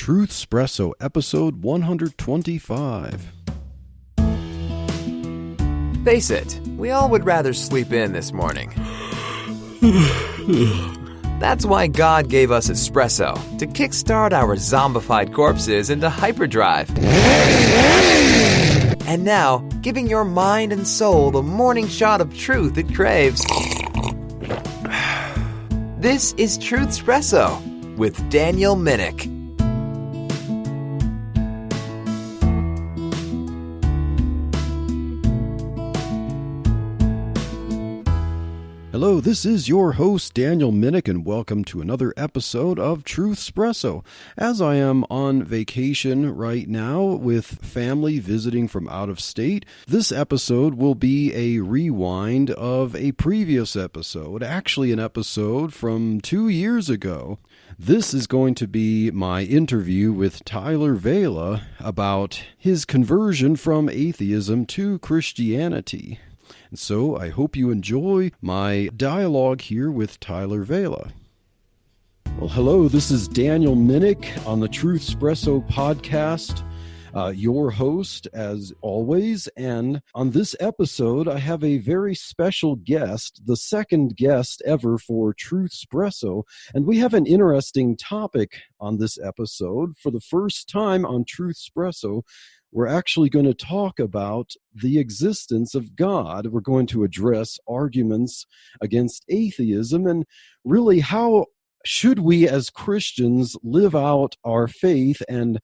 Truth Espresso, episode 125. Face it, we all would rather sleep in this morning. That's why God gave us espresso, to kickstart our zombified corpses into hyperdrive. And now, giving your mind and soul the morning shot of truth it craves. This is Truth Espresso with Daniel Minnick. Hello, this is your host, Daniel Minnick, and welcome to another episode of Truth Espresso. As I am on vacation right now with family visiting from out of state, this episode will be a rewind of a previous episode, actually an episode from 2 years ago. This is going to be my interview with Tyler Vela about his conversion from atheism to Christianity. And so I hope you enjoy my dialogue here with Tyler Vela. Well, hello, this is Daniel Minnick on the Truth Espresso podcast, your host as always. And on this episode, I have a very special guest, the second guest ever for Truth Espresso. And we have an interesting topic on this episode. For the first time on Truth Espresso, we're actually going to talk about the existence of God. We're going to address arguments against atheism and really how should we as Christians live out our faith and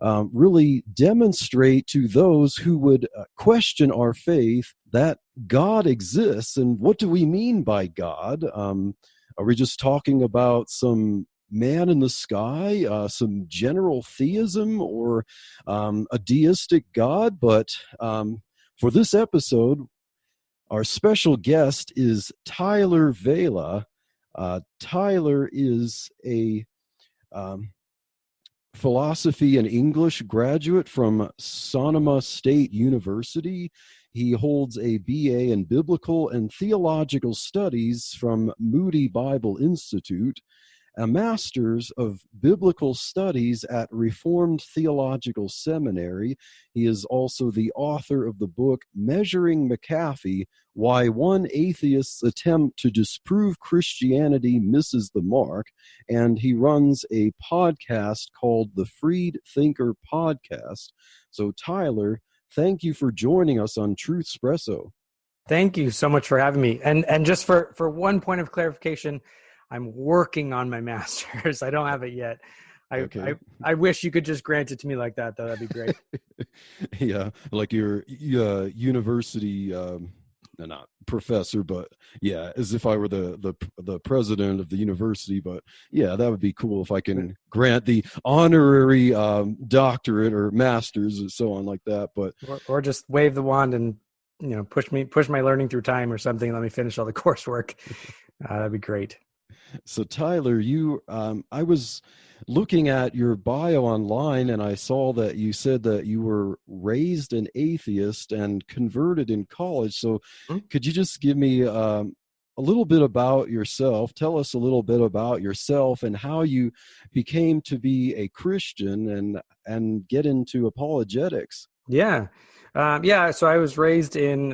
really demonstrate to those who would question our faith that God exists. And what do we mean by God? Are we just talking about some man in the sky, some general theism, or a deistic God? But for this episode, our special guest is Tyler Vela. Tyler is a philosophy and English graduate from Sonoma State University. He holds a BA in Biblical and Theological Studies from Moody Bible Institute, a Master's of Biblical Studies at Reformed Theological Seminary. He is also the author of the book Measuring McAfee: Why One Atheist's Attempt to Disprove Christianity Misses the Mark, and he runs a podcast called the Freed Thinker Podcast. So Tyler, thank you for joining us on Truth Espresso. Thank you so much for having me. And just for one point of clarification, I'm working on my master's. I don't have it yet. I wish you could just grant it to me like that, though. That'd be great. Yeah, like your university, not professor, but yeah, as if I were the president of the university. But yeah, that would be cool if I can grant the honorary doctorate or master's or so on like that. But or just wave the wand and push my learning through time or something. Let me finish all the coursework. That'd be great. So Tyler, I was looking at your bio online and I saw that you said that you were raised an atheist and converted in college. So could you just give me a little bit about yourself? Tell us a little bit about yourself and how you became to be a Christian and get into apologetics. Yeah. So I was raised in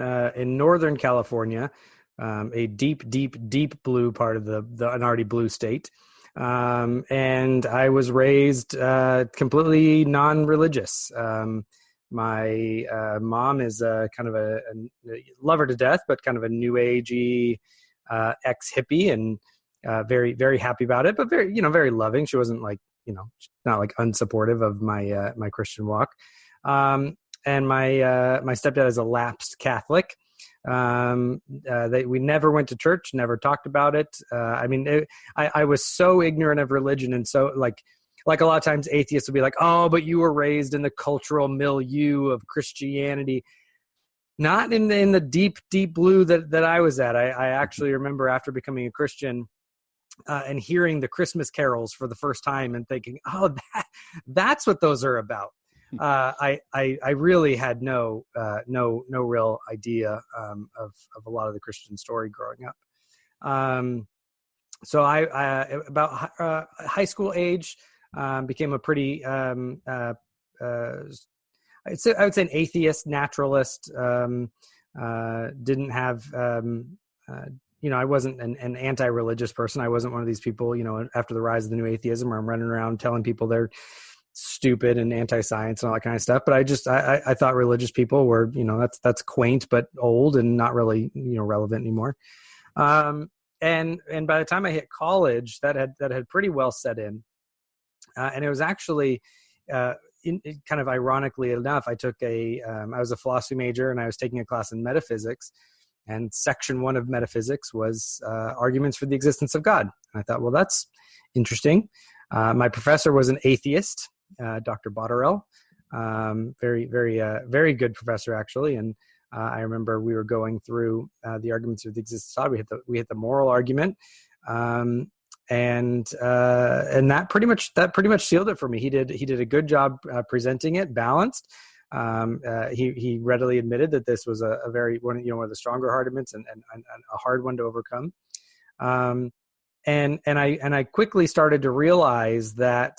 Northern California. A deep blue part of an already blue state. And I was raised completely non-religious. My mom is kind of a love her to death, but kind of a new agey ex-hippie, and very, very happy about it, but very, very loving. She wasn't like, not like unsupportive of my Christian walk. And my stepdad is a lapsed Catholic. We never went to church, never talked about it. I was so ignorant of religion, and so like a lot of times atheists would be like, "Oh, but you were raised in the cultural milieu of Christianity." Not in the deep blue that I was at. I actually remember after becoming a Christian and hearing the Christmas carols for the first time and thinking, "Oh, that's what those are about." I really had no real idea of a lot of the Christian story growing up. So I about high school age, became a pretty, I would say an atheist, naturalist. Didn't have, I wasn't an anti-religious person. I wasn't one of these people, after the rise of the new atheism, where I'm running around telling people they're stupid and anti-science and all that kind of stuff. But I thought religious people were, that's quaint but old and not really, relevant anymore. And by the time I hit college, that had pretty well set in. And it was actually, kind of ironically enough, I was a philosophy major, and I was taking a class in metaphysics, and section 1 of metaphysics was arguments for the existence of God. And I thought, well, that's interesting. My professor was an atheist, Dr. Botterell, very, very, very good professor, actually. And I remember we were going through the arguments of the existence of God. We hit the moral argument. And that pretty much sealed it for me. He did a good job presenting it balanced. He readily admitted that this was a very one of the stronger arguments and a hard one to overcome. And I quickly started to realize that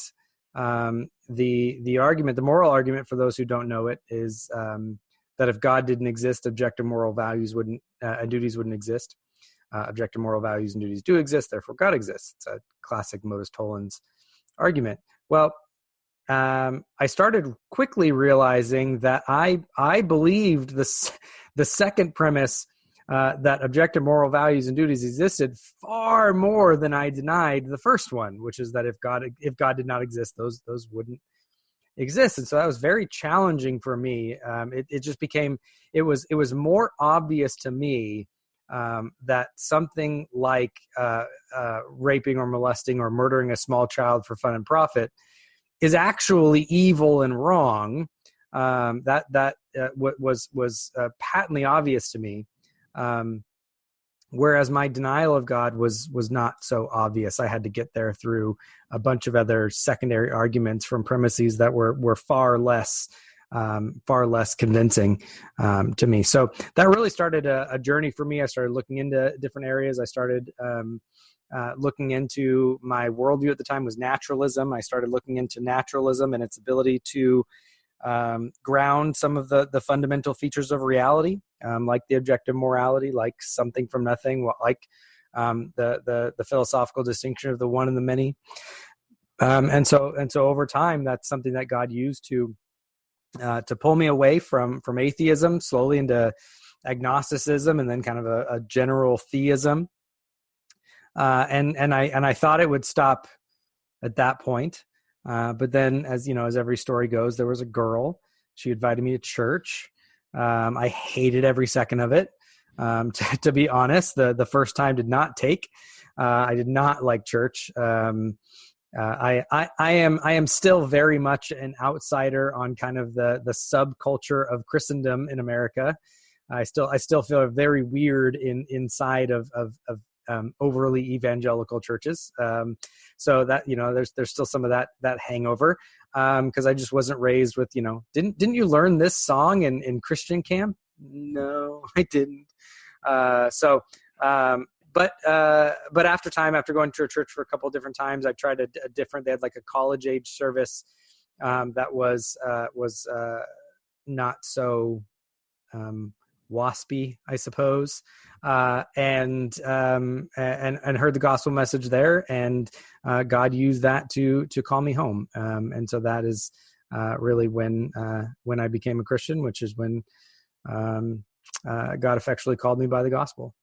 the argument, the moral argument, for those who don't know it, is that if God didn't exist, objective moral values and duties wouldn't exist. Objective moral values and duties do exist, therefore God exists. It's a classic modus tollens argument. Well, I started quickly realizing that I believed the second premise, that objective moral values and duties existed, far more than I denied the first one, which is that if God did not exist, those wouldn't exist. And so that was very challenging for me. It just became, it was more obvious to me that something like raping or molesting or murdering a small child for fun and profit is actually evil and wrong. That was patently obvious to me. Whereas my denial of God was not so obvious. I had to get there through a bunch of other secondary arguments from premises that were far less convincing to me. So that really started a journey for me. I started looking into different areas. I started looking into, my worldview at the time was naturalism. I started looking into naturalism and its ability to ground some of the fundamental features of reality, like the objective morality, like something from nothing, like the philosophical distinction of the one and the many. And so over time, that's something that God used to pull me away from atheism, slowly into agnosticism, and then kind of a general theism. And I thought it would stop at that point. But then, as every story goes, there was a girl. She invited me to church. I hated every second of it. To be honest, the first time did not take. I did not like church. I am still very much an outsider on kind of the subculture of Christendom in America. I still feel very weird inside of overly evangelical churches. So that, there's still some of that hangover. Cause I just wasn't raised with, didn't you learn this song in Christian camp? No, I didn't. But after going to a church for a couple of different times, I tried they had like a college age service, that was not so, waspy, I suppose, and heard the gospel message there, and God used that to call me home, and so that is really when I became a Christian, which is when God effectually called me by the gospel.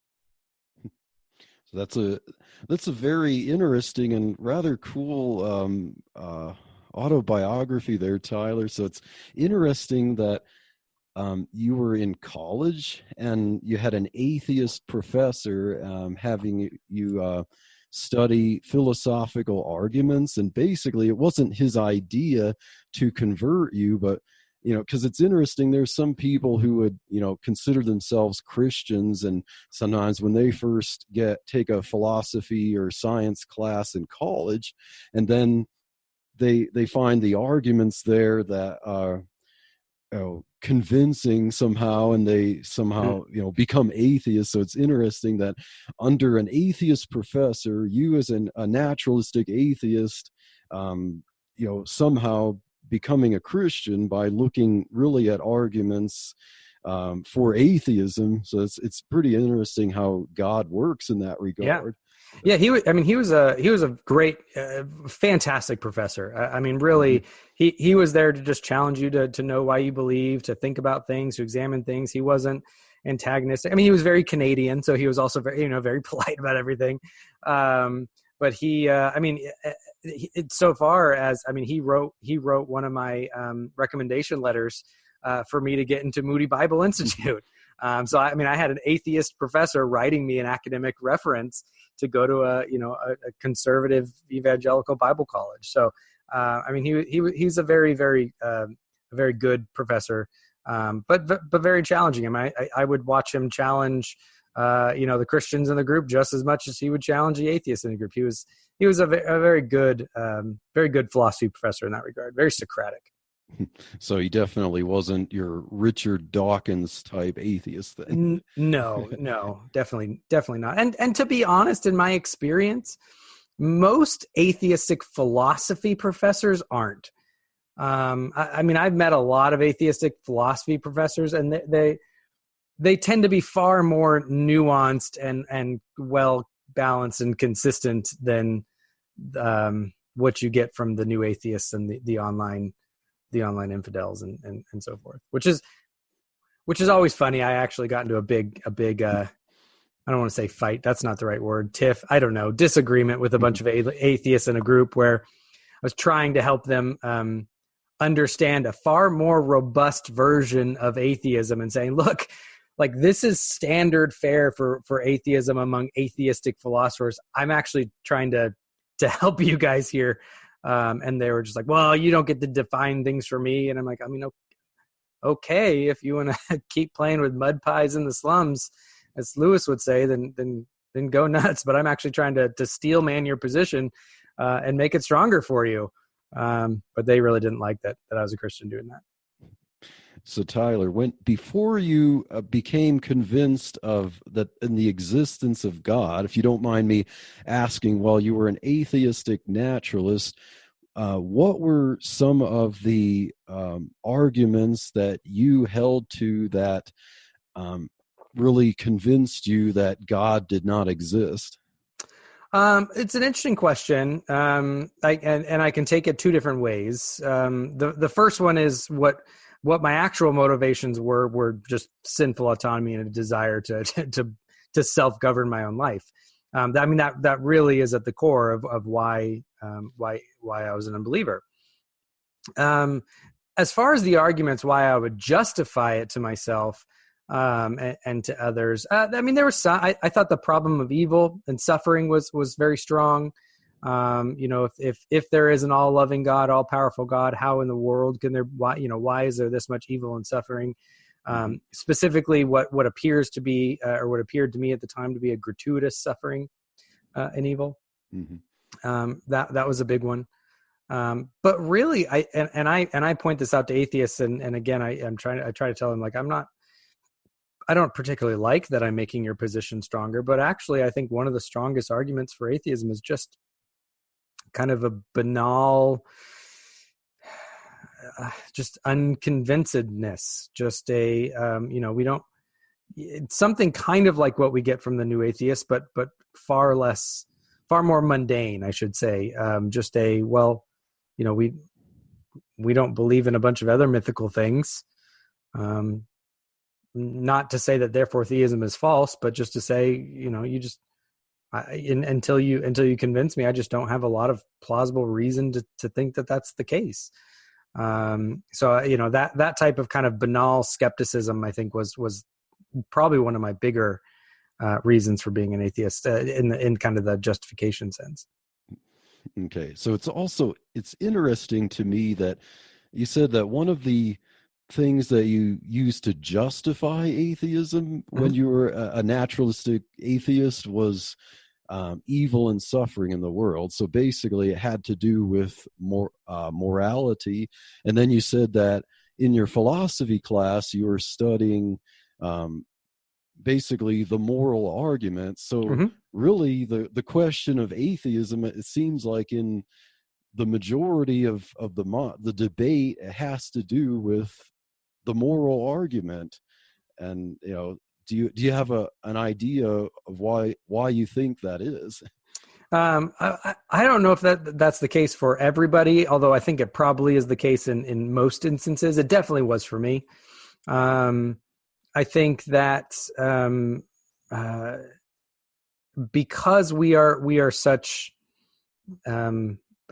So that's a very interesting and rather cool autobiography there, Tyler. So it's interesting that you were in college and you had an atheist professor having you study philosophical arguments, and basically it wasn't his idea to convert you, but because it's interesting, there's some people who would consider themselves Christians, and sometimes when they first take a philosophy or science class in college, and then they find the arguments there that are convincing somehow, and they somehow become atheists. So it's interesting that under an atheist professor, you as a naturalistic atheist somehow becoming a Christian by looking really at arguments for atheism. So it's pretty interesting how God works in that regard. Yeah, he was. I mean, he was a great, fantastic professor. I mean, really, he was there to just challenge you to know why you believe, to think about things, to examine things. He wasn't antagonistic. I mean, he was very Canadian, so he was also very, very polite about everything. But he, so far as, I mean, he wrote one of my recommendation letters for me to get into Moody Bible Institute. So I had an atheist professor writing me an academic reference to go to a conservative evangelical Bible college. So he's a very, very very good professor, but very challenging. I would watch him challenge the Christians in the group just as much as he would challenge the atheists in the group. He was a very good philosophy professor in that regard. Very Socratic. So he definitely wasn't your Richard Dawkins type atheist then. No, definitely not. And to be honest, in my experience, most atheistic philosophy professors aren't. I've met a lot of atheistic philosophy professors, and they tend to be far more nuanced and well balanced and consistent than what you get from the new atheists and the online infidels and so forth, which is always funny. I actually got into a big I don't want to say fight. That's not the right word. Tiff. I don't know. Disagreement with a bunch of atheists in a group where I was trying to help them understand a far more robust version of atheism and saying, look, like this is standard fare for atheism among atheistic philosophers. I'm actually trying to help you guys here. And they were just like, well, you don't get to define things for me. And I'm like, okay, if you want to keep playing with mud pies in the slums, as Lewis would say, then go nuts. But I'm actually trying to steel man your position and make it stronger for you. But they really didn't like that I was a Christian doing that. So Tyler, before you became convinced of that in the existence of God, if you don't mind me asking, while you were an atheistic naturalist, what were some of the arguments that you held to that really convinced you that God did not exist? It's an interesting question. I can take it two different ways. The first one is what my actual motivations were just sinful autonomy and a desire to self-govern my own life. That really is at the core of why I was an unbeliever. As far as the arguments why I would justify it to myself and to others, there was some. I thought the problem of evil and suffering was very strong. If there is an all-loving God, all-powerful God, how in the world can there? Why is there this much evil and suffering? Specifically, what appears to be, or what appeared to me at the time to be, a gratuitous suffering and evil. Mm-hmm. That was a big one. But really, I point this out to atheists, and again, I try to tell them, like, I don't particularly like that I'm making your position stronger, but actually, I think one of the strongest arguments for atheism is just kind of a banal, just unconvincedness, just it's something kind of like what we get from the new atheists, but far more mundane, I should say. We don't believe in a bunch of other mythical things. Not to say that therefore theism is false, but just to say, until you convince me, I just don't have a lot of plausible reason to think that that's the case. That type of kind of banal skepticism, I think, was probably one of my bigger reasons for being an atheist in kind of the justification sense. Okay, so it's interesting to me that you said that one of the things that you used to justify atheism when you were a naturalistic atheist was evil and suffering in the world. So basically it had to do with morality. And then you said that in your philosophy class, you were studying basically the moral argument. So really the question of atheism, it seems like in the majority of the debate has to do with the moral argument. And, do you have an idea of why you think that is? I don't know if that's the case for everybody, although I think it probably is the case in most instances. It definitely was for me. I think that because we are such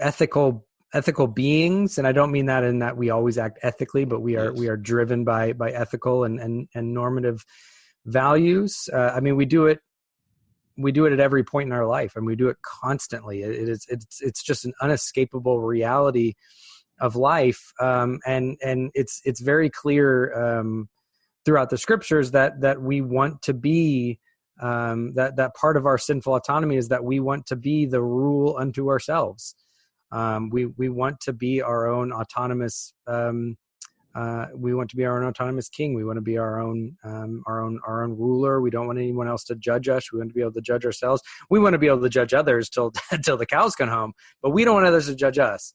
ethical beings, and I don't mean that in that we always act ethically, but we are driven by ethical and normative values. I mean, we do it at every point in our life, and we do it constantly. It's just an unescapable reality of life, and it's very clear throughout the scriptures that we want to be that part of our sinful autonomy is that we want to be the rule unto ourselves. We want to be our own autonomous. We want to be our own autonomous king. We want to be our own ruler. We don't want anyone else to judge us. We want to be able to judge ourselves. We want to be able to judge others till the cows come home, but we don't want others to judge us.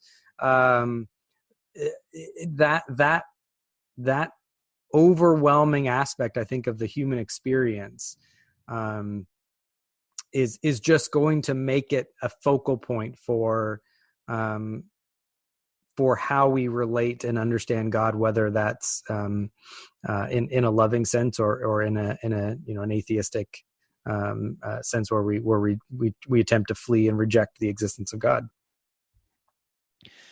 That overwhelming aspect, I think, of the human experience is just going to make it a focal point for how we relate and understand God, whether that's in a loving sense or in a an atheistic sense where we attempt to flee and reject the existence of God.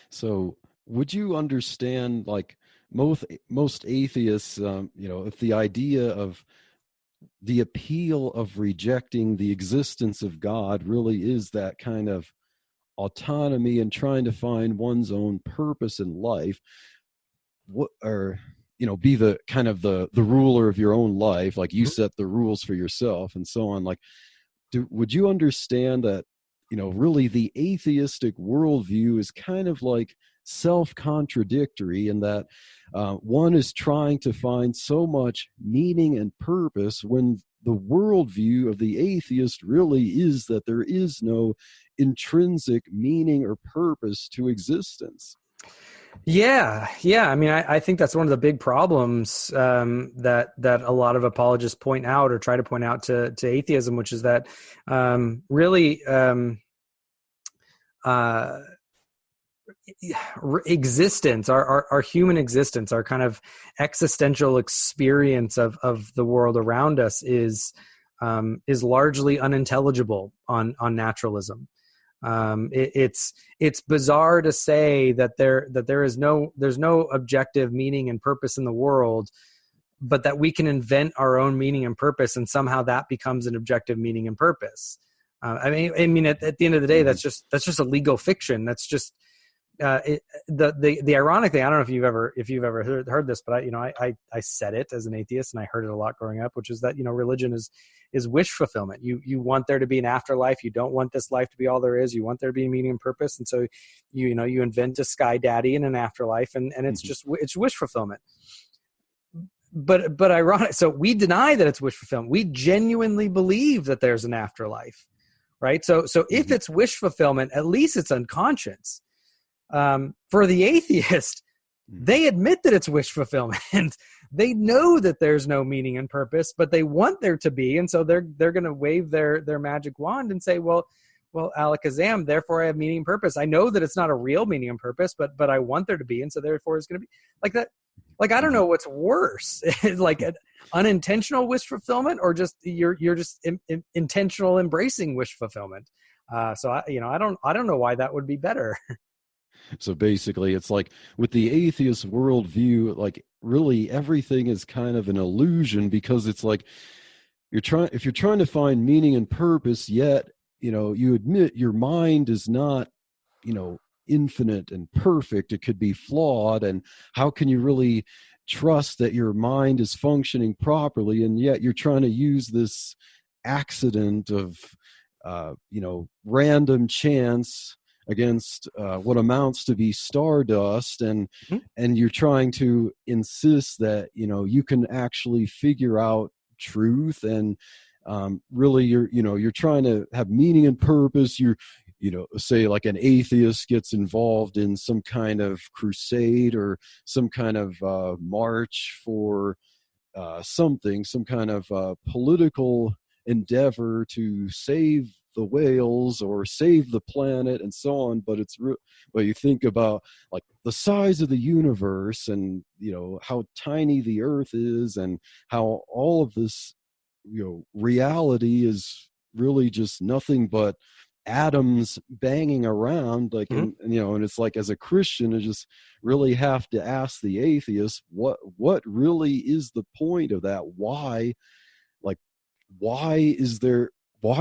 So would you understand, like most atheists, if the idea of the appeal of rejecting the existence of God really is that kind of autonomy and trying to find one's own purpose in life, be the kind of the ruler of your own life, like you set the rules for yourself and so on, would you understand that really the atheistic worldview is kind of like self-contradictory in that one is trying to find so much meaning and purpose when the worldview of the atheist really is that there is no intrinsic meaning or purpose to existence? Yeah. I mean, I think that's one of the big problems that a lot of apologists point out or try to point out to atheism, which is that really existence, our human existence, our kind of existential experience of the world around us is largely unintelligible on naturalism. It's bizarre to say that there's no objective meaning and purpose in the world, but that we can invent our own meaning and purpose, and somehow that becomes an objective meaning and purpose. I mean, at the end of the day, that's just a legal fiction. That's just the ironic thing. I don't know if you've ever heard this, but I said it as an atheist, and I heard it a lot growing up, which is that religion is wish fulfillment. You want there to be an afterlife. You don't want this life to be all there is. You want there to be meaning and purpose, and so you invent a sky daddy and an afterlife, and it's wish fulfillment. But ironic. So we deny that it's wish fulfillment. We genuinely believe that there's an afterlife, right? So if it's wish fulfillment, at least it's unconscious. For the atheist, they admit that it's wish fulfillment. They know that there's no meaning and purpose, but they want there to be, and so they're going to wave their magic wand and say, well, alakazam, therefore I have meaning and purpose. I know that it's not a real meaning and purpose, but I want there to be, and so therefore it's going to be like that. Like, I don't know what's worse, like an unintentional wish fulfillment, or just you're just intentional embracing wish fulfillment. So I don't know why that would be better. So basically, it's like with the atheist worldview, like really everything is kind of an illusion, because it's like if you're trying to find meaning and purpose, yet you admit your mind is not infinite and perfect. It could be flawed, and how can you really trust that your mind is functioning properly? And yet you're trying to use this accident of random chance against what amounts to be stardust, and you're trying to insist that you can actually figure out truth, and really you're trying to have meaning and purpose. say like an atheist gets involved in some kind of crusade or some kind of march for some kind of political endeavor to save the whales or save the planet and so on, but but you think about like the size of the universe and how tiny the earth is and how all of this reality is really just nothing but atoms banging around, like, and it's like, as a Christian, I just really have to ask the atheist, what really is the point of that? Why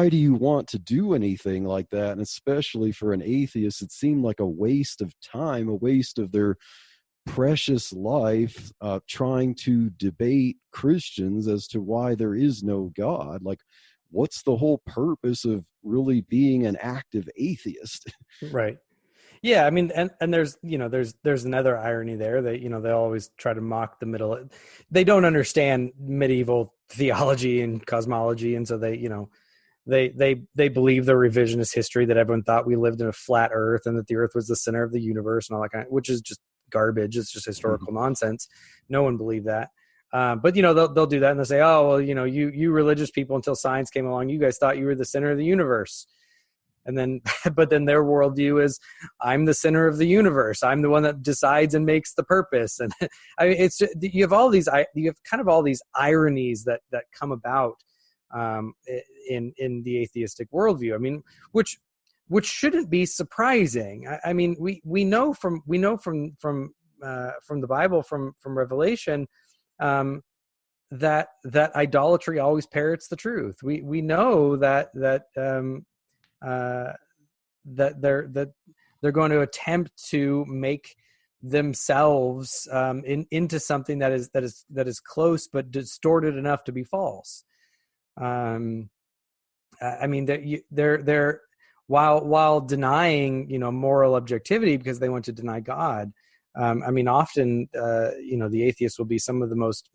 do you want to do anything like that? And especially for an atheist, it seemed like a waste of time, a waste of their precious life, trying to debate Christians as to why there is no God. Like, what's the whole purpose of really being an active atheist? Right. Yeah. I mean, and there's another irony there that, they always try to mock the middle. They don't understand medieval theology and cosmology. And so they believe the revisionist history that everyone thought we lived in a flat earth and that the earth was the center of the universe and all that kind of, which is just garbage. It's just historical nonsense. No one believed that. But they'll do that and they'll say, oh, well, you religious people, until science came along, you guys thought you were the center of the universe. And then, but then their worldview is, I'm the center of the universe. I'm the one that decides and makes the purpose. And I mean, you have all these ironies that come about in the atheistic worldview. I mean, which shouldn't be surprising. I mean, we know from the Bible, from Revelation, that idolatry always parrots the truth. We know that they're going to attempt to make themselves into something that is close but distorted enough to be false. I mean, they're while denying moral objectivity because they want to deny God. I mean, often the atheists will be some of the most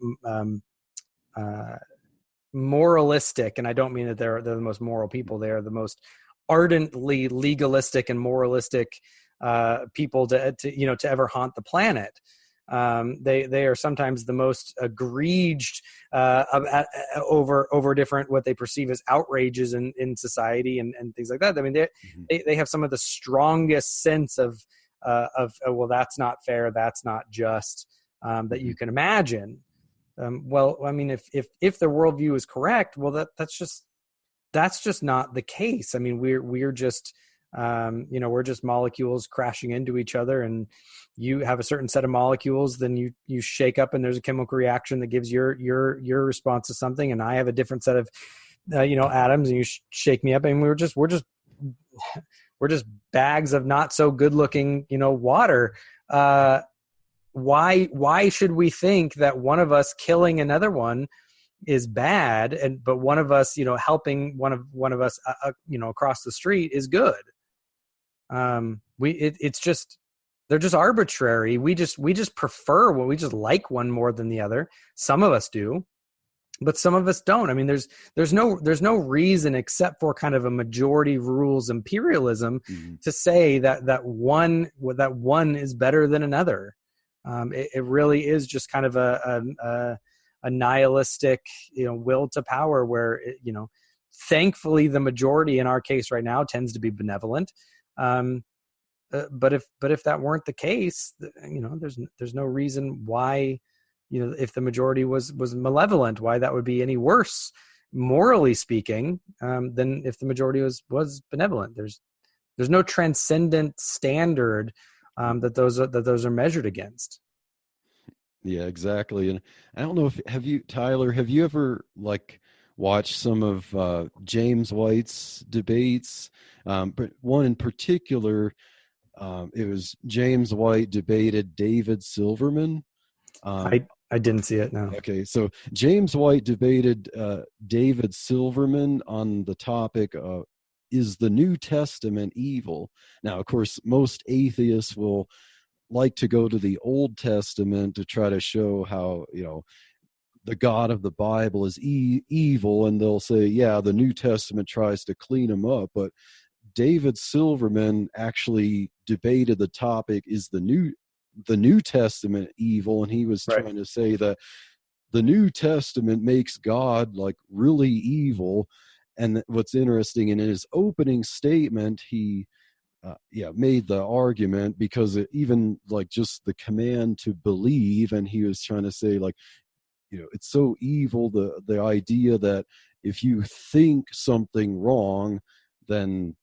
moralistic, and I don't mean that they're the most moral people. They are the most ardently legalistic and moralistic people to ever haunt the planet. They are sometimes the most egregious over different what they perceive as outrages in society and things like that. I mean, they have some of the strongest sense of well, that's not fair, that's not just, that you can imagine. Well, I mean, if their worldview is correct, well, that's just not the case. I mean, we're just we're just molecules crashing into each other, and you have a certain set of molecules, then you shake up and there's a chemical reaction that gives your response to something, and I have a different set of atoms, and you shake me up, and we're just bags of not so good looking water. Why should we think that one of us killing another one is bad, but one of us helping one of us across the street is good? It's just, they're just arbitrary. We just prefer we just like one more than the other. Some of us do, but some of us don't. I mean, there's no reason except for kind of a majority rules imperialism to say that one is better than another. It really is just kind of a nihilistic, will to power where, thankfully the majority in our case right now tends to be benevolent. But if that weren't the case, there's no reason why, if the majority was malevolent, why that would be any worse, morally speaking, than if the majority was benevolent. There's no transcendent standard that those are measured against. Yeah, exactly. And I don't know Tyler, have you ever watched some of James White's debates? But one in particular, it was James White debated David Silverman. I didn't see it, no. Okay, so James White debated David Silverman on the topic of, is the New Testament evil? Now, of course, most atheists will like to go to the Old Testament to try to show how, the God of the Bible is evil, and they'll say, yeah, the New Testament tries to clean him up. But David Silverman actually debated the topic, is the New Testament evil? And he was trying to say that the New Testament makes God like really evil. And what's interesting, in his opening statement, he made the argument, because even like just the command to believe, and he was trying to say, like, it's so evil, the idea that if you think something wrong, then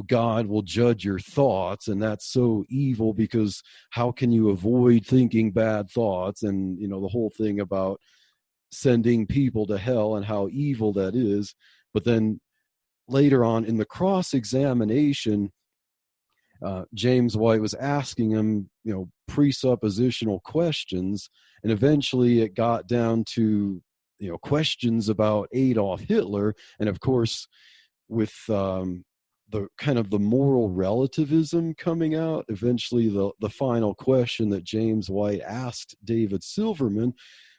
God will judge your thoughts, and that's so evil, because how can you avoid thinking bad thoughts? And the whole thing about sending people to hell and how evil that is. But then later on in the cross-examination, James White was asking him, presuppositional questions, and eventually it got down to, questions about Adolf Hitler. And of course, with the kind of the moral relativism coming out, eventually the final question that James White asked David Silverman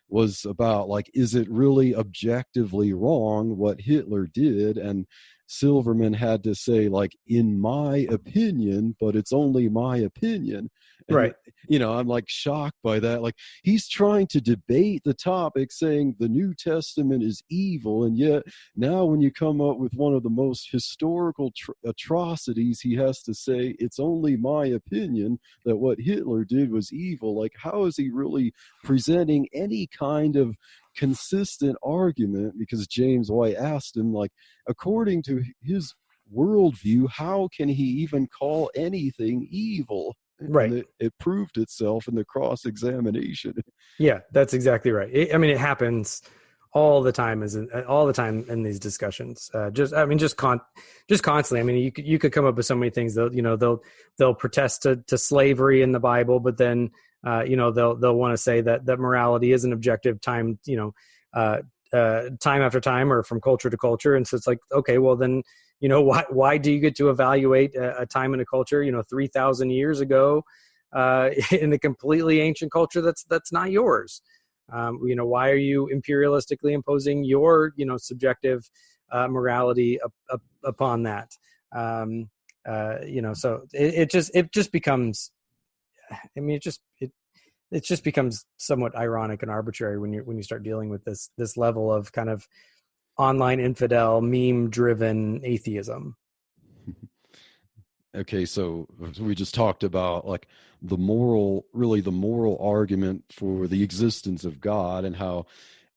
was about, like, is it really objectively wrong what Hitler did? And Silverman had to say, like, in my opinion, but it's only my opinion. And, right. I'm like shocked by that. Like, he's trying to debate the topic, saying the New Testament is evil. And yet now when you come up with one of the most historical atrocities, he has to say, it's only my opinion that what Hitler did was evil. Like, how is he really presenting any kind of consistent argument? Because James White asked him, like, according to his worldview, how can he even call anything evil? Right. And it proved itself in the cross-examination. Yeah, that's exactly right. It happens all the time, in these discussions. Just constantly. I mean, you could come up with so many things. They'll protest to slavery in the Bible, but then they'll want to say that morality is an objective time after time, or from culture to culture. And so it's like, okay, well then, why do you get to evaluate a time in a culture, 3,000 years ago, in a completely ancient culture that's not yours? Why are you imperialistically imposing your, subjective morality upon that? So it just becomes, it just becomes somewhat ironic and arbitrary when you start dealing with this level of kind of online infidel, meme-driven atheism. Okay, so we just talked about, like, the moral argument for the existence of God, and how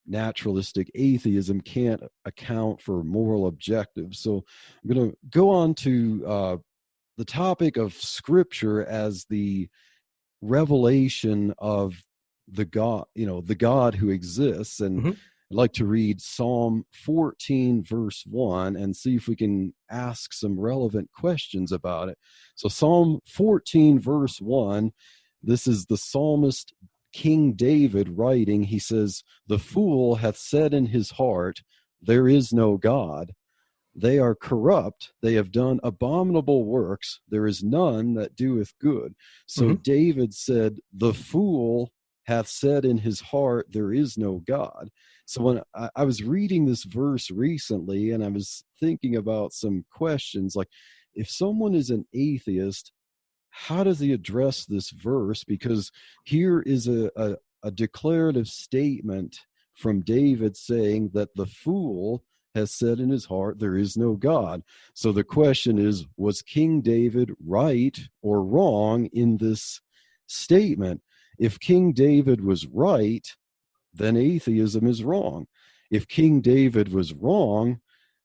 naturalistic atheism can't account for moral objectives. So I'm going to go on to the topic of Scripture as the revelation of the God, the God who exists. And Mm-hmm. I'd like to read Psalm 14, verse 1, and see if we can ask some relevant questions about it. So Psalm 14, verse 1, this is the psalmist King David writing. He says, "The fool hath said in his heart, there is no God. They are corrupt. They have done abominable works. There is none that doeth good." So Mm-hmm. David said, the fool hath said in his heart, there is no God. So when I was reading this verse recently, and I was thinking about some questions, like, if someone is an atheist, how does he address this verse? Because here is a declarative statement from David saying that the fool has said in his heart, there is no God. So the question is, was King David right or wrong in this statement? If King David was right, then atheism is wrong. If King David was wrong,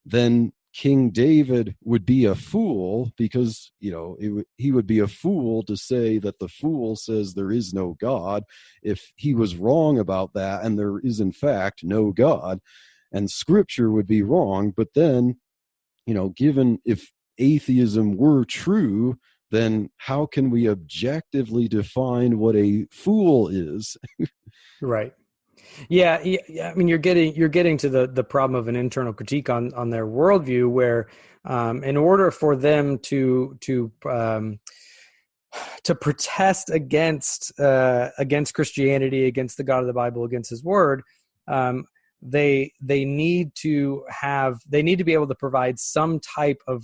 then King David would be a fool, because, he would be a fool to say that the fool says there is no God, if he was wrong about that and there is in fact no God. And Scripture would be wrong. But then, given if atheism were true, then how can we objectively define what a fool is? Right. Yeah. I mean, you're getting to the problem of an internal critique on their worldview, where in order for them to protest against Christianity, against the God of the Bible, against His Word, they need to be able to provide some type of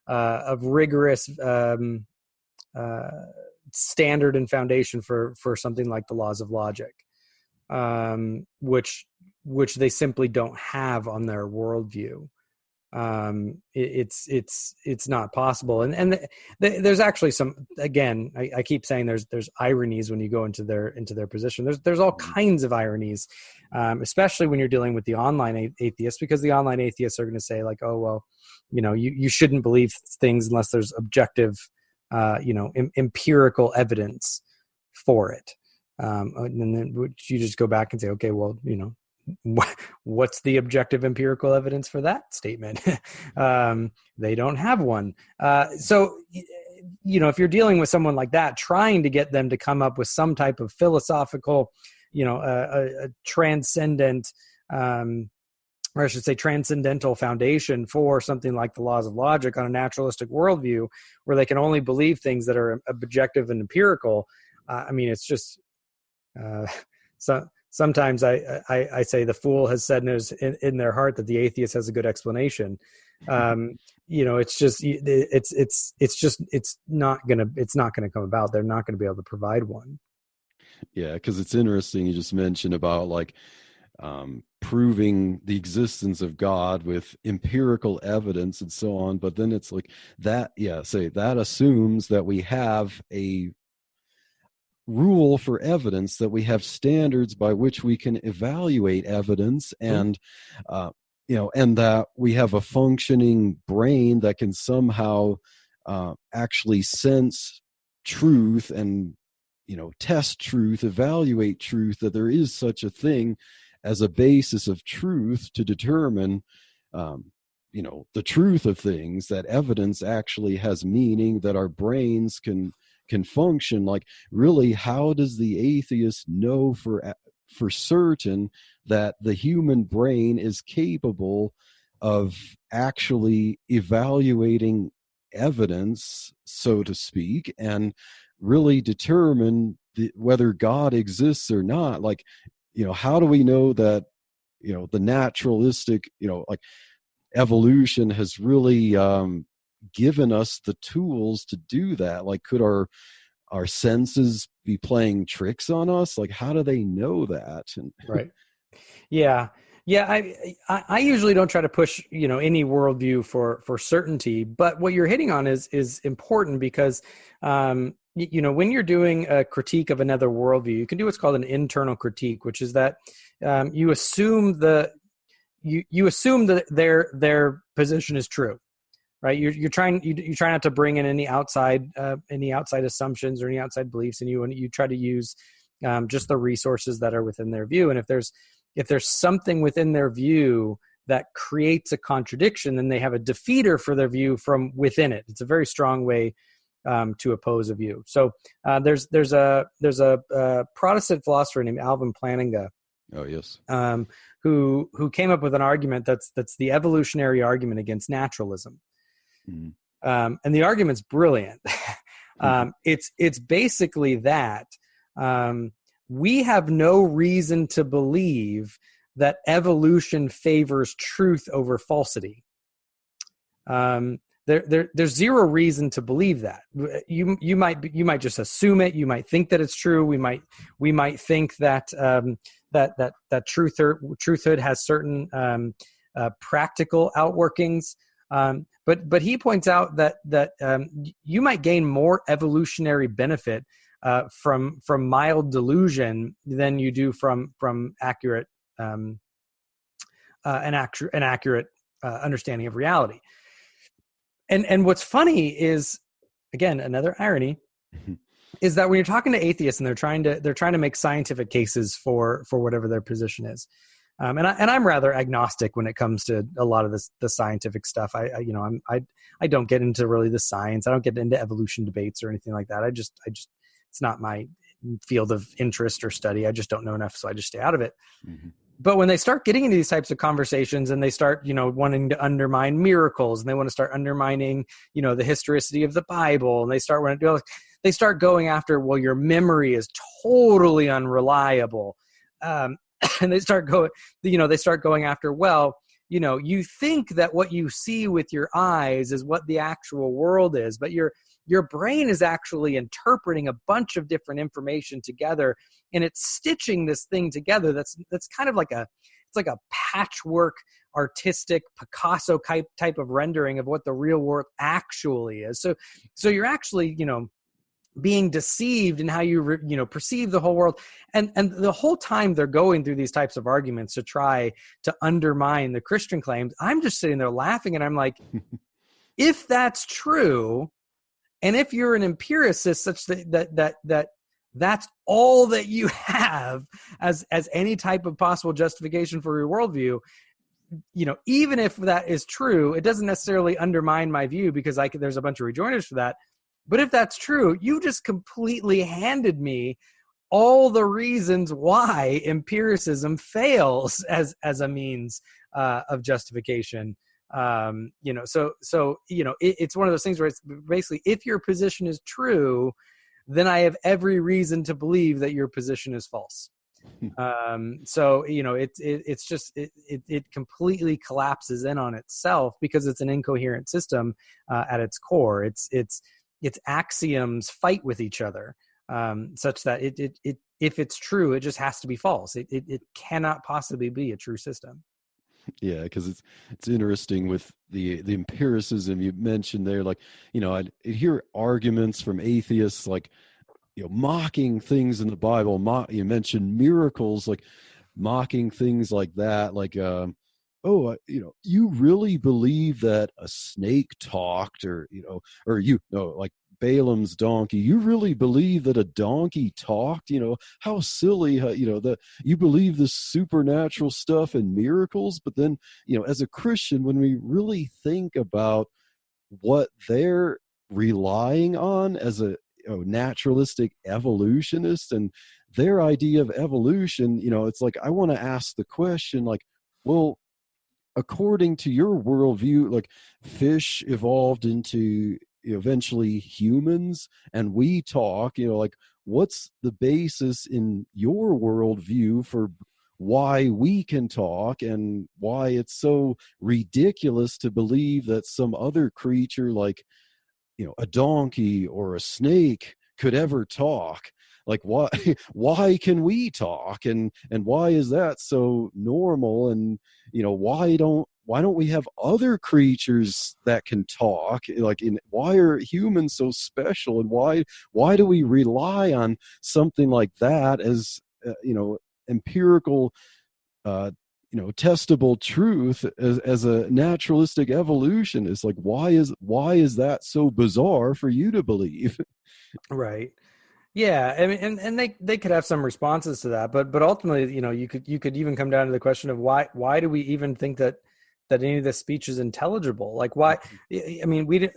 rigorous standard and foundation for something like the laws of logic, which they simply don't have on their worldview. It's not possible. And there's actually some, again, I keep saying there's ironies when you go into their position. There's all kinds of ironies, especially when you're dealing with the online atheists, because the online atheists are going to say like, oh, well, you shouldn't believe things unless there's objective, empirical evidence for it. And then you just go back and say, okay, well, what's the objective empirical evidence for that statement? They don't have one. So, if you're dealing with someone like that, trying to get them to come up with some type of philosophical, a transcendent, or I should say transcendental foundation for something like the laws of logic on a naturalistic worldview, where they can only believe things that are objective and empirical. It's just, sometimes I say the fool has said in their heart that the atheist has a good explanation. It's not gonna come about. They're not gonna be able to provide one. Yeah, because it's interesting. You just mentioned about like proving the existence of God with empirical evidence and so on, but then it's like that. Yeah, say that assumes that we have a rule for evidence, that we have standards by which we can evaluate evidence, and and that we have a functioning brain that can somehow actually sense truth and test truth, evaluate truth, that there is such a thing as a basis of truth to determine the truth of things, that evidence actually has meaning, that our brains can function. Like, really, how does the atheist know for certain that the human brain is capable of actually evaluating evidence, so to speak, and really determine whether God exists or not? Like, how do we know that the naturalistic like evolution has really given us the tools to do that? Like, could our senses be playing tricks on us? Like, how do they know that? Right. Yeah. I usually don't try to push any worldview for certainty, but what you're hitting on is important, because when you're doing a critique of another worldview, you can do what's called an internal critique, which is that you assume that their position is true. Right, you're trying not to bring in any outside assumptions or any outside beliefs, and you try to use just the resources that are within their view. And if there's something within their view that creates a contradiction, then they have a defeater for their view from within it. It's a very strong way to oppose a view. So there's a Protestant philosopher named Alvin Plantinga. Oh yes. Who came up with an argument that's the evolutionary argument against naturalism. And the argument's brilliant. It's basically that we have no reason to believe that evolution favors truth over falsity. There's zero reason to believe that. You might just assume it. You might think that it's true. We might think that that truthhood has certain practical outworkings. But he points out that you might gain more evolutionary benefit from mild delusion than you do from accurate an accurate understanding of reality. And what's funny is, again, another irony, is that when you're talking to atheists and they're trying to make scientific cases for whatever their position is. And I'm rather agnostic when it comes to a lot of the scientific stuff. I don't get into really the science. I don't get into evolution debates or anything like that. I just it's not my field of interest or study. I just don't know enough, so I just stay out of it. Mm-hmm. But when they start getting into these types of conversations and they start, wanting to undermine miracles, and they want to start undermining, the historicity of the Bible, and they start going after, well, your memory is totally unreliable. And they start going after, well, you think that what you see with your eyes is what the actual world is, but your brain is actually interpreting a bunch of different information together, and it's stitching this thing together. That's kind of like it's like a patchwork, artistic Picasso type of rendering of what the real world actually is. So you're actually, being deceived in how you perceive the whole world, and the whole time they're going through these types of arguments to try to undermine the Christian claims, I'm just sitting there laughing, and I'm like, if that's true, and if you're an empiricist such that's all that you have as any type of possible justification for your worldview, even if that is true, it doesn't necessarily undermine my view, because there's a bunch of rejoinders for that. But if that's true, you just completely handed me all the reasons why empiricism fails as a means of justification. It's one of those things where it's basically, if your position is true, then I have every reason to believe that your position is false. It completely collapses in on itself, because it's an incoherent system at its core. Its axioms fight with each other, such that if it's true, it just has to be false. It cannot possibly be a true system. Yeah, because it's interesting with the empiricism you mentioned there. Like, I'd hear arguments from atheists, like, mocking things in the Bible. You mentioned miracles, like mocking things like that. Like, you really believe that a snake talked, or like Balaam's donkey, you really believe that a donkey talked? How silly, that you believe this supernatural stuff and miracles. But then, as a Christian, when we really think about what they're relying on as a naturalistic evolutionist and their idea of evolution, it's like, I want to ask the question, like, well, according to your worldview, like, fish evolved into eventually humans, and we talk, like, what's the basis in your worldview for why we can talk, and why it's so ridiculous to believe that some other creature, like, a donkey or a snake, could ever talk? Like, why can we talk, and why is that so normal? And why don't we have other creatures that can talk? Like, why are humans so special, and why do we rely on something like that as empirical, testable truth as a naturalistic evolution? Is like, why is that so bizarre for you to believe? Right. Yeah, I mean, and they could have some responses to that, but ultimately, you could even come down to the question of why do we even think that any of this speech is intelligible? Like, why? I mean,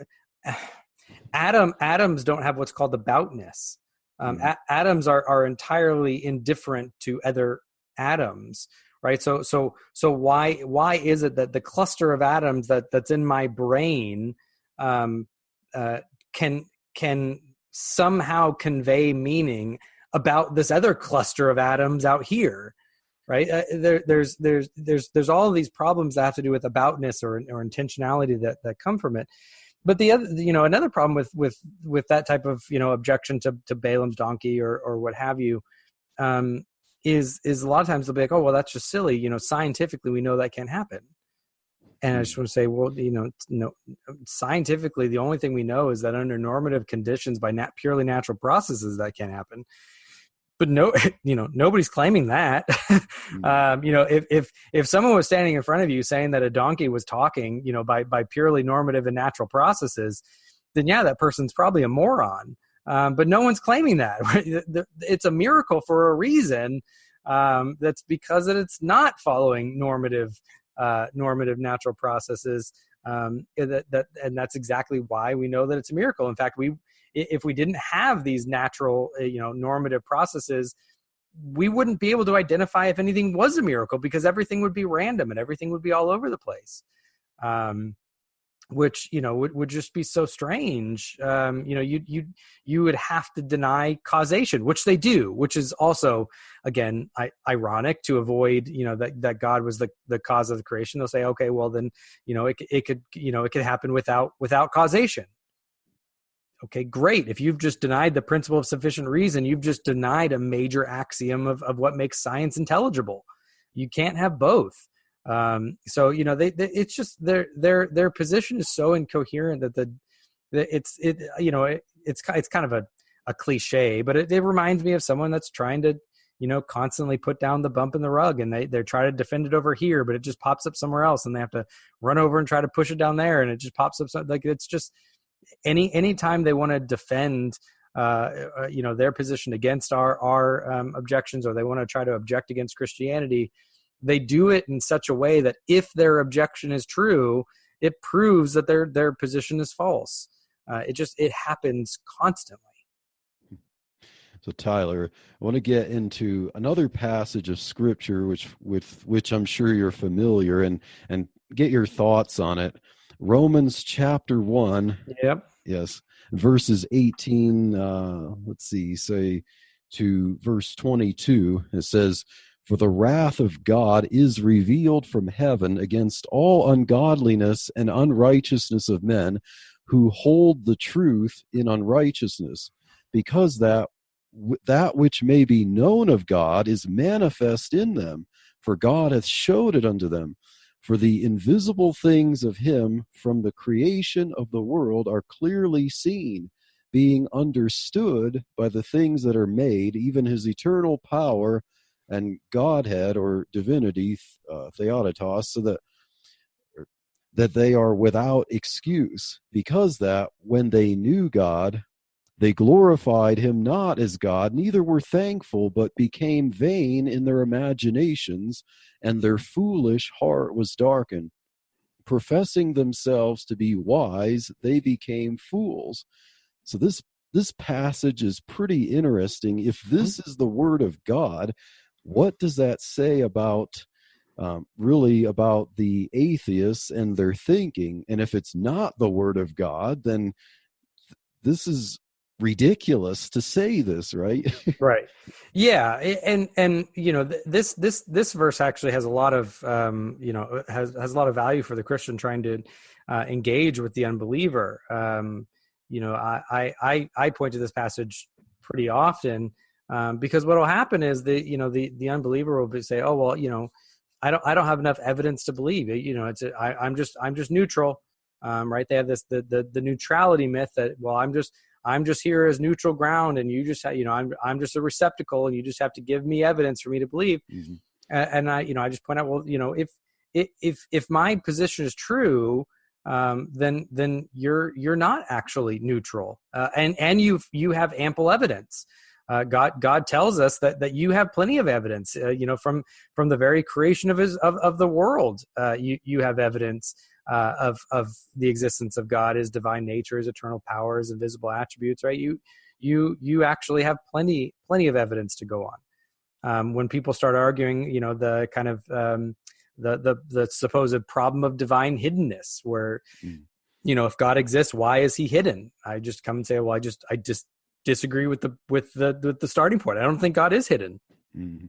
atoms don't have what's called aboutness. Atoms are entirely indifferent to other atoms, right? So why is it that the cluster of atoms that's in my brain can somehow convey meaning about this other cluster of atoms out here, right? There's all of these problems that have to do with aboutness or intentionality that come from it. But the other, another problem with that type of objection to Balaam's donkey or what have you, is a lot of times they'll be like, oh, well, that's just silly. Scientifically we know that can't happen. And I just want to say, well, no, scientifically, the only thing we know is that under normative conditions, by purely natural processes, that can happen. But nobody's claiming that. If someone was standing in front of you saying that a donkey was talking, by purely normative and natural processes, then yeah, that person's probably a moron. But no one's claiming that. It's a miracle for a reason. That's because it's not following normative natural processes, and that's exactly why we know that it's a miracle. In fact, if we didn't have these natural, normative processes, we wouldn't be able to identify if anything was a miracle, because everything would be random and everything would be all over the place. which, would just be so strange. You would have to deny causation, which they do, which is also, again, ironic to avoid, that God was the cause of the creation. They'll say, okay, well then, it could happen without causation. Okay, great. If you've just denied the principle of sufficient reason, you've just denied a major axiom of what makes science intelligible. You can't have both. So it's just their position is so incoherent that it's kind of a cliche, but it reminds me of someone that's trying to constantly put down the bump in the rug, and they're trying to defend it over here, but it just pops up somewhere else, and they have to run over and try to push it down there, and it just pops up. Like, it's just any time they want to defend their position against our objections, or they want to try to object against Christianity, they do it in such a way that if their objection is true, it proves that their position is false. It happens constantly. So Tyler, I want to get into another passage of scripture, with which I'm sure you're familiar, and get your thoughts on it. Romans chapter 1. Yep. Yes. Verses 18, say to verse 22. It says, "For the wrath of God is revealed from heaven against all ungodliness and unrighteousness of men who hold the truth in unrighteousness, because that which may be known of God is manifest in them, for God hath showed it unto them. For the invisible things of him from the creation of the world are clearly seen, being understood by the things that are made, even his eternal power and Godhead or divinity, theodotos, so that they are without excuse, because that when they knew God, they glorified him not as God, neither were thankful, but became vain in their imaginations, and their foolish heart was darkened. Professing themselves to be wise, they became fools." So this passage is pretty interesting. If this is the word of God, what does that say about really about the atheists and their thinking? And if it's not the word of God, then this is ridiculous to say this, right? Right. Yeah. And this verse actually has a lot of, has a lot of value for the Christian trying to engage with the unbeliever. I point to this passage pretty often because what will happen is the unbeliever will say, oh, well, I don't have enough evidence to believe it. I'm just neutral. Right. They have the neutrality myth that, well, I'm just here as neutral ground, and you just, I'm just a receptacle, and you just have to give me evidence for me to believe. Mm-hmm. And I just point out, well, if my position is true, then you're not actually neutral, and you have ample evidence. God tells us that you have plenty of evidence. From the very creation of the world, you have evidence of the existence of God, his divine nature, his eternal power, his invisible attributes. Right? You actually have plenty of evidence to go on. When people start arguing, the kind of the supposed problem of divine hiddenness, where if God exists, why is he hidden? I just come and say, well, I just disagree with the starting point. I don't think God is hidden. Mm-hmm.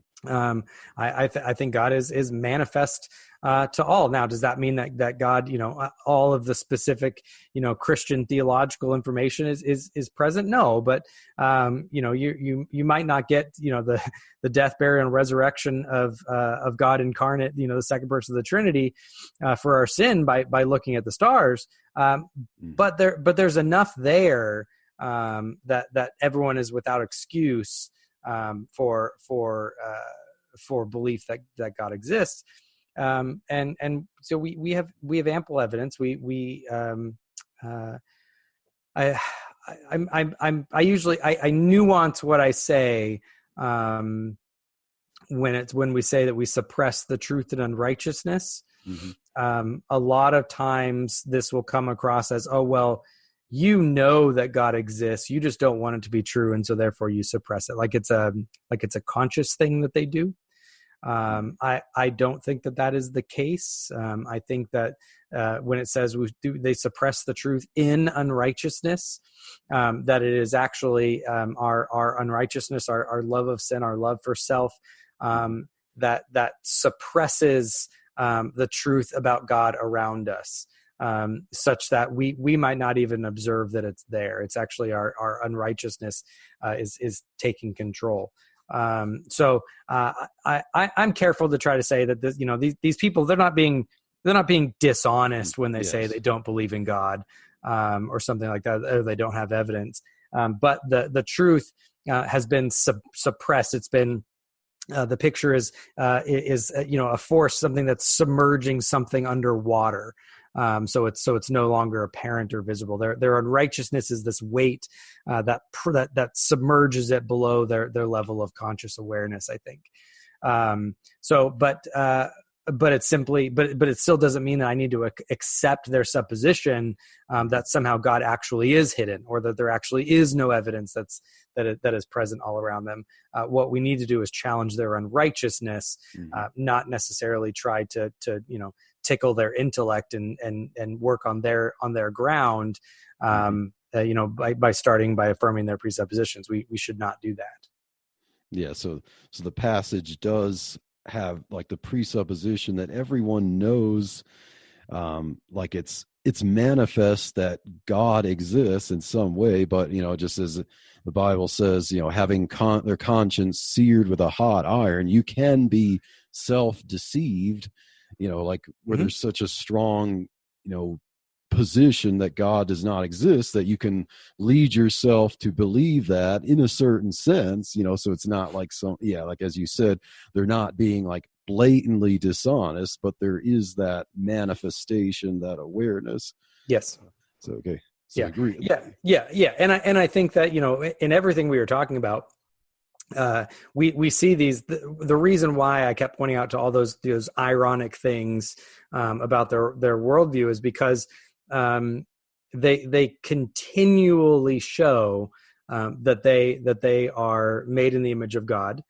I think God is manifest to all. Now, does that mean that God, all of the specific, Christian theological information is present? No, but you might not get the death, burial, and resurrection of God incarnate, the second person of the Trinity, for our sin by looking at the stars. But there's enough there that everyone is without excuse for belief that God exists, and so we have ample evidence. I usually nuance what I say when we say that we suppress the truth in unrighteousness. Mm-hmm. A lot of times this will come across as, oh, well, that God exists, you just don't want it to be true, and so therefore you suppress it, like it's a conscious thing that they do. I don't think that is the case. I think that when it says they suppress the truth in unrighteousness, that it is actually our unrighteousness, our love of sin, our love for self, that suppresses the truth about God around us, such that we might not even observe that it's there. It's actually our unrighteousness is taking control. So I'm careful to try to say that these people, they're not being dishonest when they say they don't believe in God, or something like that, or they don't have evidence. But the truth has been suppressed. It's been the picture is a force, something that's submerging something underwater. So it's no longer apparent or visible. Their unrighteousness is this weight that submerges it below their level of conscious awareness, I think. But it still doesn't mean that I need to accept their supposition that somehow God actually is hidden, or that there actually is no evidence that is present all around them. What we need to do is challenge their unrighteousness, not necessarily try to tickle their intellect and work on their ground. By starting by affirming their presuppositions. We should not do that. Yeah. So the passage does have like the presupposition that everyone knows, like it's manifest that God exists in some way, but just as the Bible says, having their conscience seared with a hot iron, you can be self-deceived, like where there's such a strong position that God does not exist, that you can lead yourself to believe that in a certain sense, so it's not like like as you said, they're not being like blatantly dishonest, but there is that manifestation, that awareness. Yes. So okay. So I agree. Yeah. And I think that in everything we were talking about, we see these. The reason why I kept pointing out to all those ironic things about their worldview is because they continually show that they are made in the image of God,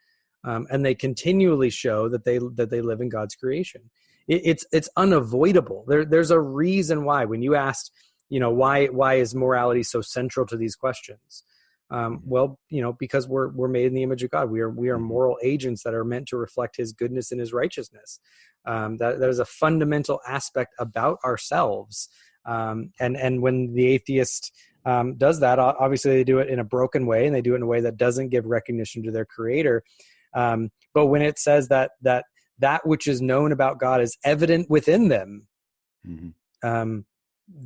and they continually show that they live in God's creation. It's unavoidable. There's a reason why. When you asked, why is morality so central to these questions? Well, because we're made in the image of God. We are moral agents that are meant to reflect His goodness and His righteousness. That is a fundamental aspect about ourselves. And when the atheist does that, obviously they do it in a broken way, and they do it in a way that doesn't give recognition to their Creator. But when it says that which is known about God is evident within them,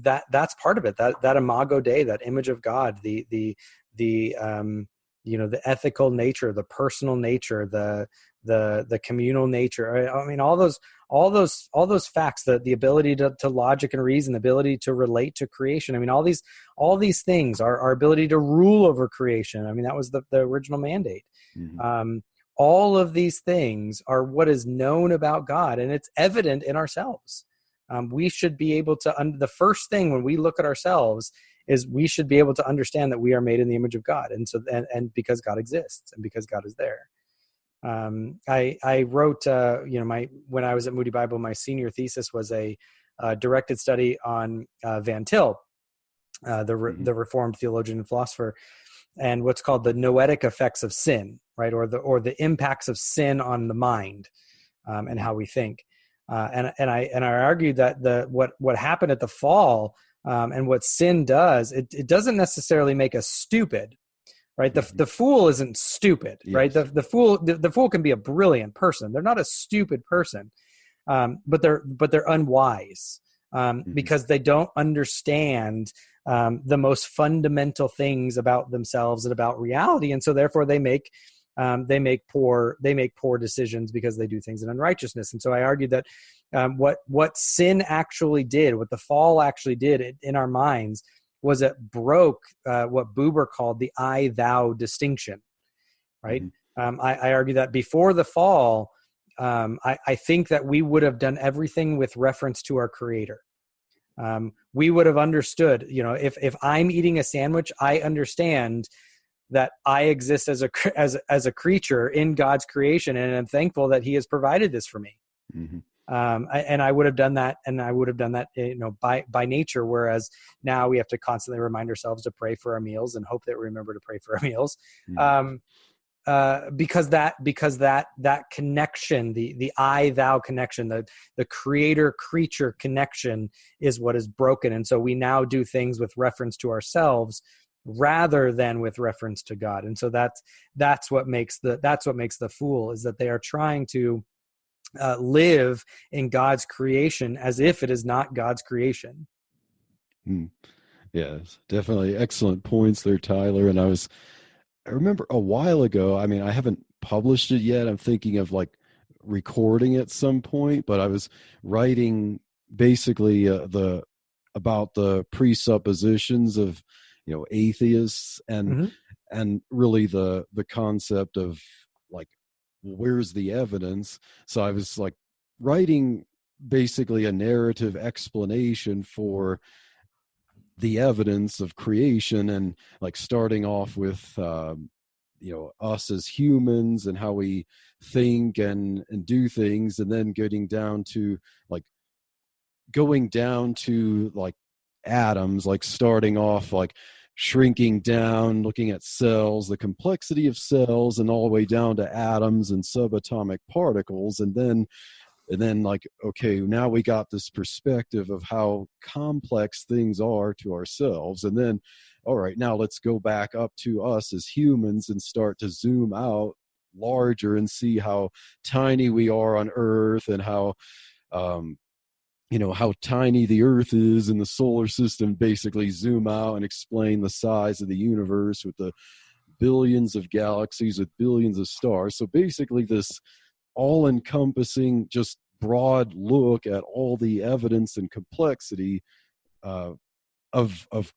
that's part of it. That imago Dei, that image of God, the ethical nature, the personal nature, the communal nature. I mean, all those facts, the ability to logic and reason, the ability to relate to creation. I mean, all these things, our ability to rule over creation. I mean, that was the original mandate. All of these things are what is known about God, and it's evident in ourselves. We should be able to, the first thing when we look at ourselves is we should be able to understand that we are made in the image of God. And so, and because God exists and because God is there. I wrote, when I was at Moody Bible, my senior thesis was a directed study on Van Til, the Reformed theologian and philosopher, and what's called the noetic effects of sin, right? Or the impacts of sin on the mind, and how we think. And I argued that what happened at the fall, and what sin does, it doesn't necessarily make us stupid, right? The fool isn't stupid, right? The fool can be a brilliant person. They're not a stupid person, but they're unwise, because they don't understand the most fundamental things about themselves and about reality, and so therefore they make poor decisions because they do things in unrighteousness. And so I argued that what sin actually did, what the fall actually did in our minds, was it broke what Buber called the I-thou distinction, right? I argue that before the fall, I think that we would have done everything with reference to our Creator. We would have understood, if I'm eating a sandwich, I understand that I exist as a creature in God's creation, and I'm thankful that He has provided this for me. Mm-hmm. I would have done that, by nature. Whereas now we have to constantly remind ourselves to pray for our meals and hope that we remember to pray for our meals. Mm-hmm. Because that connection, the I thou connection, the creator creature connection is what is broken. And so we now do things with reference to ourselves rather than with reference to God. And so that's what makes the fool, is that they are trying to live in God's creation as if it is not God's creation. Yes, definitely excellent points there, Tyler. And I remember a while ago, I mean, I haven't published it yet. I'm thinking of like recording at some point, but I was writing basically about the presuppositions of, atheists and really the concept of like, where's the evidence? So I was like writing basically a narrative explanation for the evidence of creation, and like starting off with us as humans and how we think and do things, and then going down to atoms, like starting off like shrinking down, looking at cells, the complexity of cells, and all the way down to atoms and subatomic particles, and then like, okay, now we got this perspective of how complex things are to ourselves. And then, all right, now let's go back up to us as humans and start to zoom out larger and see how tiny we are on Earth, and how, how tiny the Earth is in the solar system. Basically zoom out and explain the size of the universe with the billions of galaxies with billions of stars. So basically this all-encompassing, just broad look at all the evidence and complexity of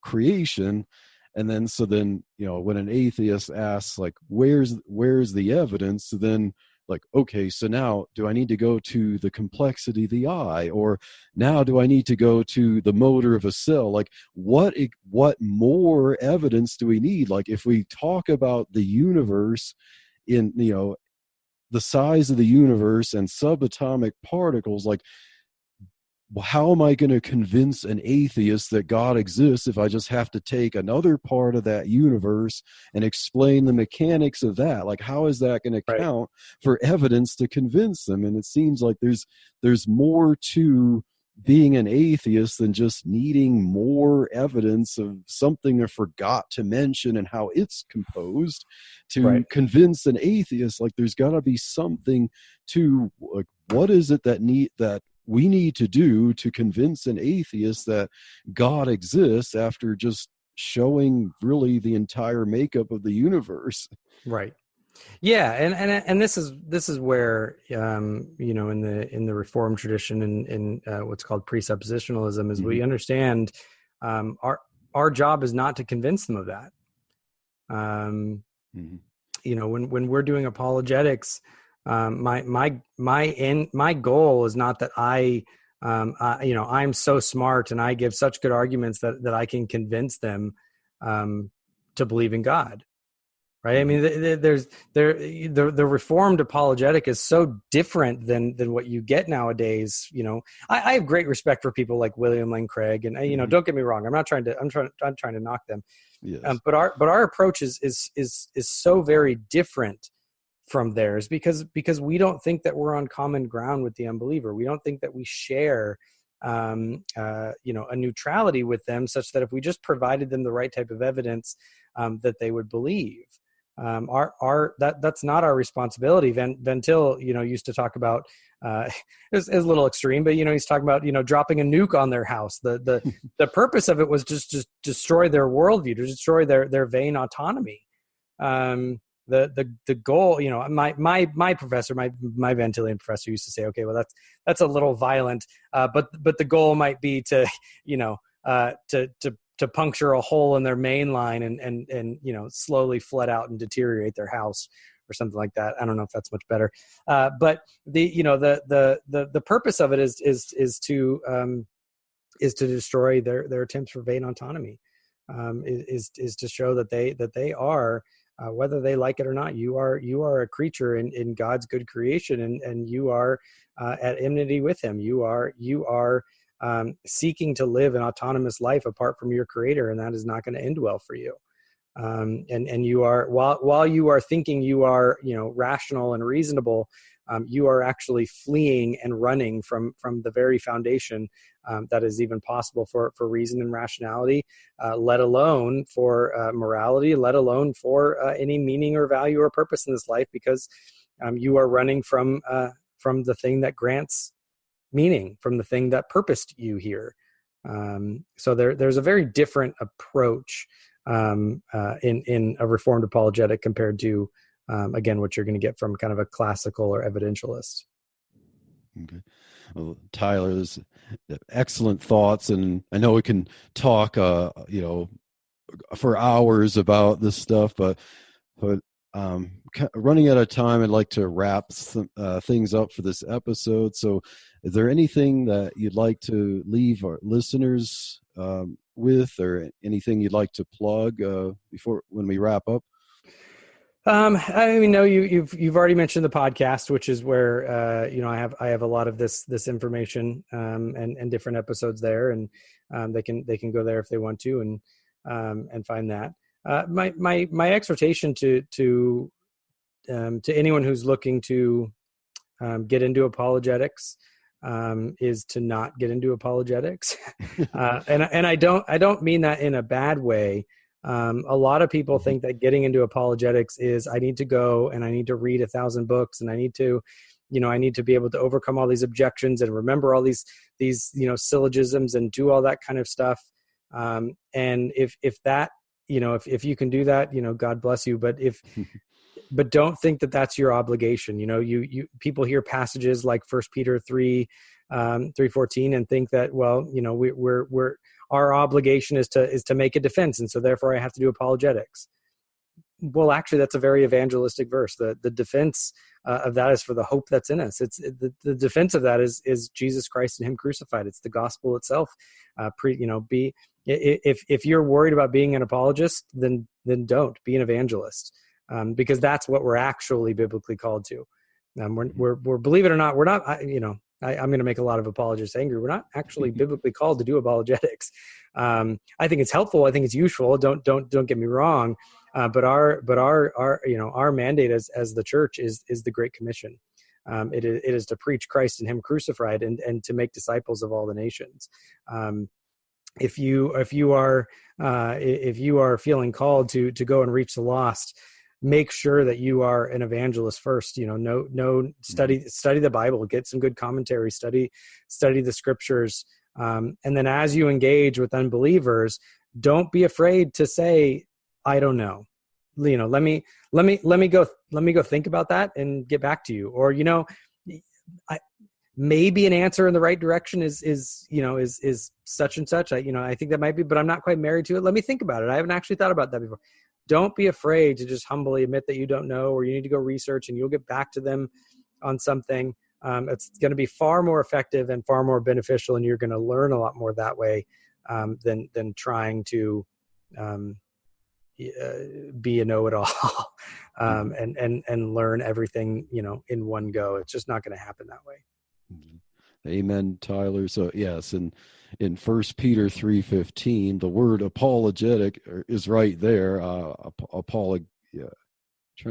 creation. And then when an atheist asks like, where's the evidence? So then like, okay, so now do I need to go to the complexity of the eye, or now do I need to go to the motor of a cell? Like what more evidence do we need? Like if we talk about the universe in, the size of the universe and subatomic particles, like how am I going to convince an atheist that God exists if I just have to take another part of that universe and explain the mechanics of that? Like, how is that going to count for evidence to convince them? And it seems like there's more to being an atheist than just needing more evidence of something I forgot to mention and how it's composed to convince an atheist. Like there's got to be something to, like, what is it that we need to do to convince an atheist that God exists after just showing really the entire makeup of the universe? Right. Yeah, and this is where in the Reformed tradition in what's called presuppositionalism is we understand our job is not to convince them of that. When we're doing apologetics, my goal is not that I'm so smart and I give such good arguments that I can convince them to believe in God. Right. I mean, the Reformed apologetic is so different than what you get nowadays. I have great respect for people like William Lane Craig, and don't get me wrong. I'm trying to knock them. Yes. But our approach is so very different from theirs because we don't think that we're on common ground with the unbeliever. We don't think that we share a neutrality with them, such that if we just provided them the right type of evidence, that they would believe. That's not our responsibility. Van Til, used to talk about, it was a little extreme, but he's talking about, dropping a nuke on their house. The purpose of it was just destroy their worldview, to destroy their vain autonomy. The goal, my professor, my Van Tillian professor used to say, okay, well that's a little violent, but the goal might be to puncture a hole in their main line and slowly flood out and deteriorate their house or something like that. I don't know if that's much better. But the purpose of it is to destroy their attempts for vain autonomy, is to show that they are whether they like it or not. You are a creature in God's good creation, and you are at enmity with him. You are seeking to live an autonomous life apart from your creator, and that is not going to end well for you. And you are, while you are thinking you are, rational and reasonable, you are actually fleeing and running from the very foundation that is even possible for reason and rationality, let alone for morality, let alone for any meaning or value or purpose in this life, because you are running from the thing that grants meaning, from the thing that purposed you here. So there's a very different approach in a Reformed apologetic compared to, again, what you're going to get from kind of a classical or evidentialist. Okay. Well, Tyler, there's excellent thoughts, and I know we can talk, for hours about this stuff, but running out of time, I'd like to wrap things up for this episode. So, is there anything that you'd like to leave our listeners with, or anything you'd like to plug when we wrap up? I mean, no, you've already mentioned the podcast, which is where I have a lot of this information and different episodes there, and they can go there if they want to and find that. My exhortation to anyone who's looking to get into apologetics is to not get into apologetics, and I don't mean that in a bad way. A lot of people think that getting into apologetics is, I need to go and I need to read 1,000 books, and I need to be able to overcome all these objections and remember all these syllogisms and do all that kind of stuff. And if that, if you can do that, God bless you. But don't think that that's your obligation. You people hear passages like 1 Peter 3:14 and think that, well, we're our obligation is to make a defense, and so therefore I have to do apologetics. Well, actually, that's a very evangelistic verse. The defense of that is for the hope that's in us. It's the defense of that is Jesus Christ and Him crucified. It's the gospel itself. If you're worried about being an apologist, then don't be an evangelist, because that's what we're actually biblically called to. We're believe it or not, we're not. I'm going to make a lot of apologists angry. We're not actually biblically called to do apologetics. I think it's helpful. I think it's useful. Don't get me wrong. But our mandate as the church is the Great Commission. It is to preach Christ and Him crucified, and to make disciples of all the nations. If you are feeling called to go and reach the lost, make sure that you are an evangelist first. Study the Bible, get some good commentary, study the scriptures, and then as you engage with unbelievers, don't be afraid to say, I don't know. Let me go think about that and get back to you. Or maybe an answer in the right direction is such and such. I think that might be, but I'm not quite married to it. Let me think about it. I haven't actually thought about that before. Don't be afraid to just humbly admit that you don't know, or you need to go research, and you'll get back to them on something. It's going to be far more effective and far more beneficial, and you're going to learn a lot more that way than trying to be a know-it-all and learn everything in one go. It's just not going to happen that way. Amen, Tyler. So yes, in 1 Peter 3:15, the word apologetic is right there. Trying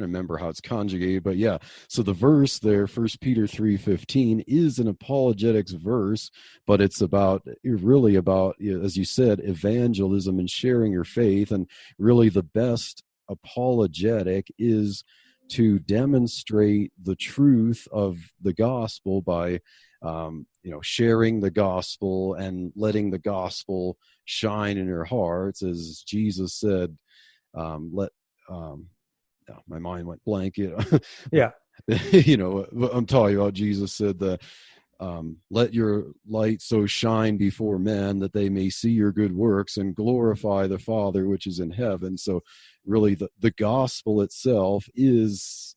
to remember how it's conjugated, but yeah. So the verse there, 1 Peter 3:15, is an apologetics verse, but it's really about, as you said, evangelism and sharing your faith. And really the best apologetic is to demonstrate the truth of the gospel by sharing the gospel and letting the gospel shine in your hearts, as Jesus said. My mind went blank. Yeah. I'm talking about. Jesus said that, let your light so shine before men that they may see your good works and glorify the Father which is in heaven. So really the gospel itself is,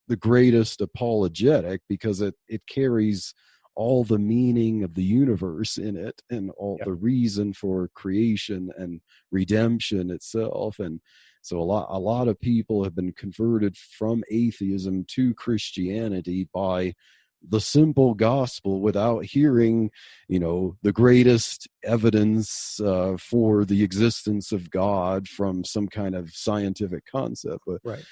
the greatest apologetic, because it carries all the meaning of the universe in it, and all the reason for creation and redemption itself. And So a lot of people have been converted from atheism to Christianity by the simple gospel without hearing, the greatest evidence for the existence of God from some kind of scientific concept. But Right.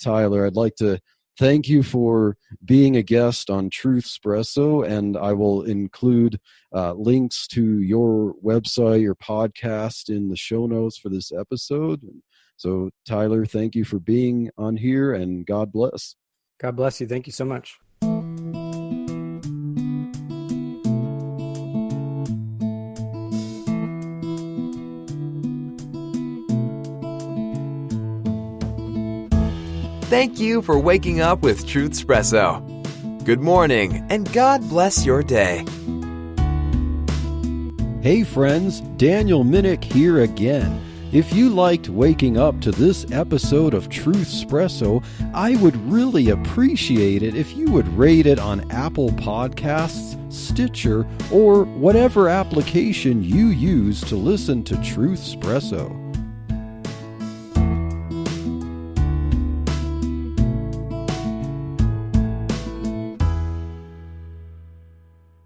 Tyler, I'd like to thank you for being a guest on Truth Espresso, and I will include links to your website, your podcast in the show notes for this episode. So, Tyler, thank you for being on here, and God bless. God bless you. Thank you so much. Thank you for waking up with Truth Espresso. Good morning, and God bless your day. Hey friends, Daniel Minnick here again. If you liked waking up to this episode of Truth Espresso, I would really appreciate it if you would rate it on Apple Podcasts, Stitcher, or whatever application you use to listen to Truth Espresso.